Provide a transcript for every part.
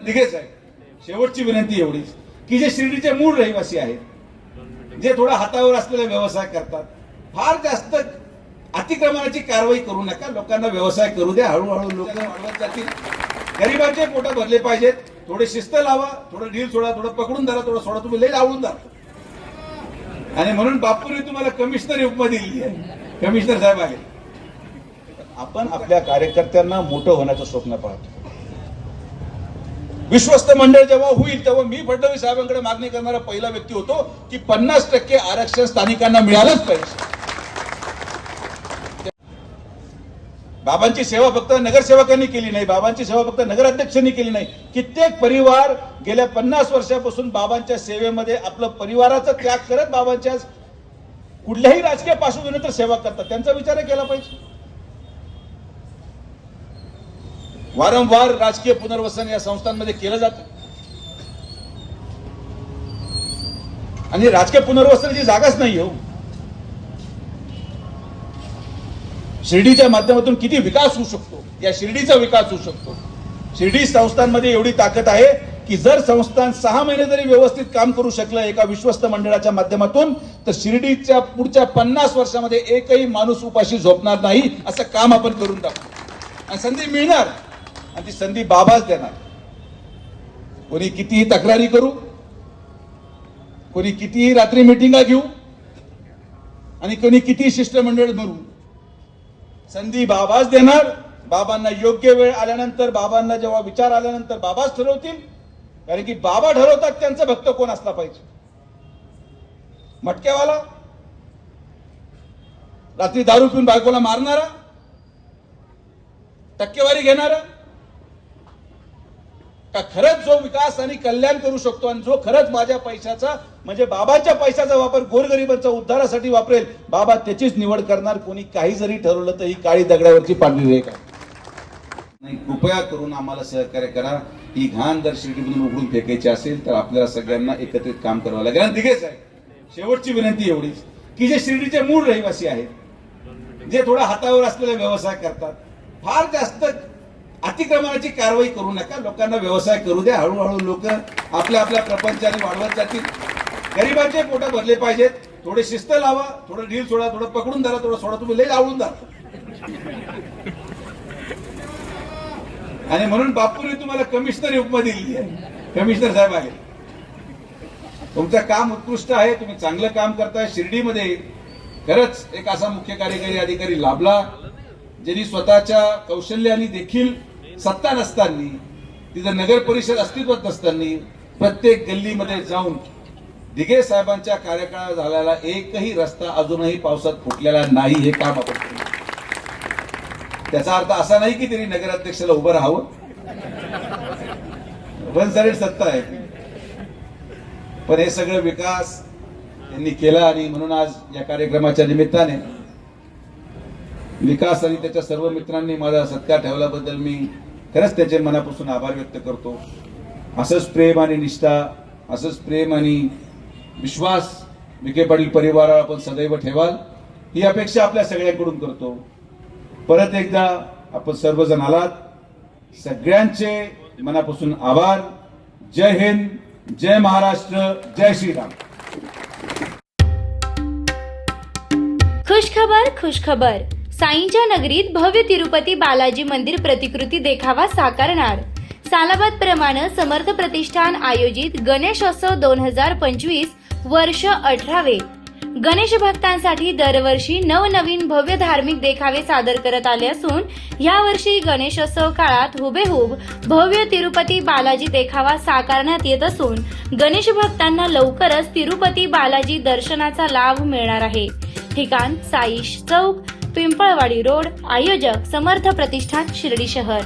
तिघेच आहे. शेवटची विनंती एवढीच की जे शिर्डीचे मूळ रहिवासी आहेत, जे थोडा हातावर असलेला व्यवसाय करतात, फार जास्त अतिक्रमणाची कारवाई करू नका. लोकांना व्यवसाय करू द्या, हळूहळू लोक वाढवत जातील. गरिबांचे पोट भरले पाहिजेत. थोडे शिस्त लावा, थोडं ढील सोडा, थोडं पकडून धरा, थोडं सोडा. तुम्ही लई आवडून धरा. आणि म्हणून बापूंनी तुम्हाला कमिशनर उपमा दिली आहे. कमिशनर साहेब आले. आपण आपल्या कार्यकर्त्यांना मोठं होण्याचं स्वप्न पाहतो. विश्वस्त मंडळ जेव्हा होईल तेव्हा मी फडणवीस साहेबांकडे मागणी करणारा पहिला व्यक्ती होतो की 50% आरक्षण स्थानिकांना मिळालंच पाहिजे. बाबांची सेवा फक्त नगरसेवकांनी केली नाही, बाबांची सेवा फक्त नगराध्यक्षांनी केली नाही. कित्येक परिवार गेल्या 50 वर्षापासून बाबांच्या सेवेमध्ये आपलं परिवाराचा त्याग करत बाबांच्या कुठल्याही राजकीय पार्श्वभूमीवर सेवा करतात. त्यांचा विचार केला पाहिजे. वारंवार राजकीय पुनर्वसन या संस्थांमध्ये केलं जातं आणि राजकीय पुनर्वसनाची जागाच नाही हो. शिर्डीच्या माध्यमातून किती विकास होऊ शकतो, या शिर्डीचा विकास होऊ शकतो. शिर्डी संस्थांमध्ये एवढी ताकद आहे की जर संस्थान 6 महिने जरी व्यवस्थित काम करू शकलं एका विश्वस्त मंडळाच्या माध्यमातून, तर शिर्डीच्या पुढच्या 50 वर्षामध्ये एकही माणूस उपाशी झोपणार नाही. असं काम आपण करून दाखवू आणि संधी मिळणार आणि ती संधी बाबाच देणार. कोणी कितीही तक्रारी करू, कोणी कितीही रात्री मिटिंगा घेऊ आणि कोणी कितीही शिष्टमंडळ भरू, संधी बाबाच देणार. बाबांना योग्य वेळ आल्यानंतर, बाबांना जेव्हा विचार आल्यानंतर बाबाच ठरवतील. कारण की बाबा ठरवतात त्यांचा भक्त कोण असला पाहिजे. मटक्यावाला, रात्री दारू पिऊन बायकोला मारणारा, टक्केवारी घेणारा, का खरंच जो विकास आणि कल्याण करू शकतो आणि जो खरंच माझ्या पैशाचा म्हणजे बाबांच्या पैशाचा वापर गोरगरिबांच्या उद्धारासाठी वापरेल, बाबा त्याचीच निवड करणार. कोणी काही जरी ठरवलं तर ही काळी दगडावरची पांढरी रेख आहे. नाही, कृपया करून आम्हाला सहकार्य करा. ही घाण जर शिर्डीमधून उघडून फेकायची असेल तर आपल्याला सगळ्यांना एकत्रित काम करावं लागेल. आणि तिघेच आहे. शेवटची विनंती एवढीच की जे शिर्डीचे मूळ रहिवासी आहेत, जे थोडा हातावर असलेला व्यवसाय करतात, फार जास्त अतिक्रमणाची कारवाई करू नका. लोकांना व्यवसाय करू द्या, हळूहळू लोक आपल्या आपल्या प्रपंचाने वाढवत जातील. गरिबांचे पोट भरले पाहिजेत. थोडे शिस्त लावा, थोडं ढील सोडा, थोडं पकडून धरा, थोडं सोडा. तुम्ही लई आवडून धरा. आणि म्हणून बापूंनी तुम्हाला कमिशनर उपमा दिली आहे. कमिशनर साहेब आले. तुमचं काम उत्कृष्ट आहे, तुम्ही चांगलं काम करताय. शिर्डीमध्ये खरंच एक असा मुख्य कार्यकारी अधिकारी लाभला ज्यांनी स्वतःच्या कौशल्याने देखील सत्ता नसताना, तिथं नगर परिषद अस्तित्वात नसताना प्रत्येक गल्लीमध्ये जाऊन दिघे साहेबांच्या कार्यकाळात झालेला एकही रस्ता अजूनही पावसात फुटलेला नाही. हे काम आपण केलं. त्याचा अर्थ असा नाही की त्यांनी नगराध्यक्षाला उभं राहावं. वन साइड सत्ता आहे, पण हे सगळं विकास त्यांनी केला. आणि म्हणून आज या कार्यक्रमाच्या निमित्ताने विकास आणि त्याच्या सर्व मित्रांनी माझा सत्कार ठेवल्याबद्दल मी खरंच त्याचे मनापासून आभार व्यक्त करतो. असंच प्रेम आणि निष्ठा, असंच प्रेम आणि विश्वास विखे पाटील परिवारावर आपण सदैव ठेवाल ही अपेक्षा आपल्या सगळ्यांकडून करतो. परत एकदा आपण सर्वजण आलात, सगळ्यांचे मनापासून आभार. जय हिंद, जय महाराष्ट्र, जय श्रीराम. खुशखबर खुशखबर. साईंच्या नगरीत भव्य तिरुपती बालाजी मंदिर प्रतिकृती देखावा साकारणार. सालाबाद प्रमाणे समर्थ प्रतिष्ठान आयोजित गणेशोत्सव 2025 वर्ष 18वे. गणेश भक्तांसाठी दरवर्षी नवनवीन भव्य धार्मिक देखावे सादर करत आले असून यावर्षी गणेशोत्सव काळात हुबेहूब भव्य तिरुपती बालाजी देखावा साकारण्यात येत असून गणेश भक्तांना लवकरच तिरुपती बालाजी दर्शनाचा लाभ मिळणार आहे. ठिकाण साई चौक, पिंपळवाडी रोड. आयोजक समर्थ प्रतिष्ठान शिर्डी शहर.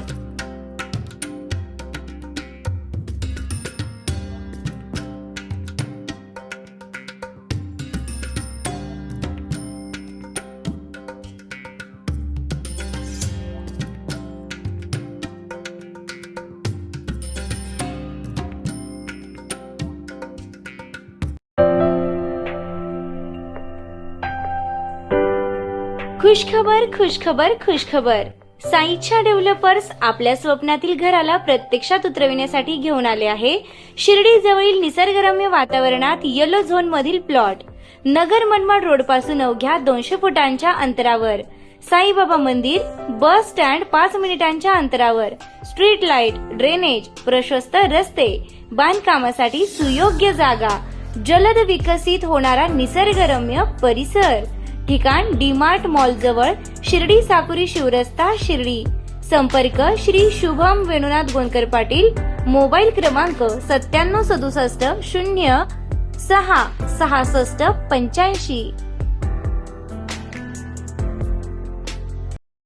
खुशखबर खुशखबर खुशखबर. साईच्या डेव्हलपर्स आपल्या स्वप्नातील घराला प्रत्यक्षात उतरविण्यासाठी घेऊन आले आहे शिर्डी जवळील निसर्गरम्य वातावरणात येलो झोन मधील प्लॉट. नगर मनमाड रोड पासून अवघ्या 200 फुटांच्या अंतरावर. साईबाबा मंदिर, बस स्टँड 5 मिनिटांच्या अंतरावर. स्ट्रीट लाईट, ड्रेनेज, प्रशस्त रस्ते, बांधकामासाठी सुयोग्य जागा, जलद विकसित होणारा निसर्गरम्य परिसर. ठिकाण डीमार्ट मॉल जवळ, शिर्डी साकुरी शिवरस्ता, शिर्डी. संपर्क श्री शुभम वेणुनाथ गोंदकर पाटील. मोबाईल क्रमांक 9767 0 6 66 85.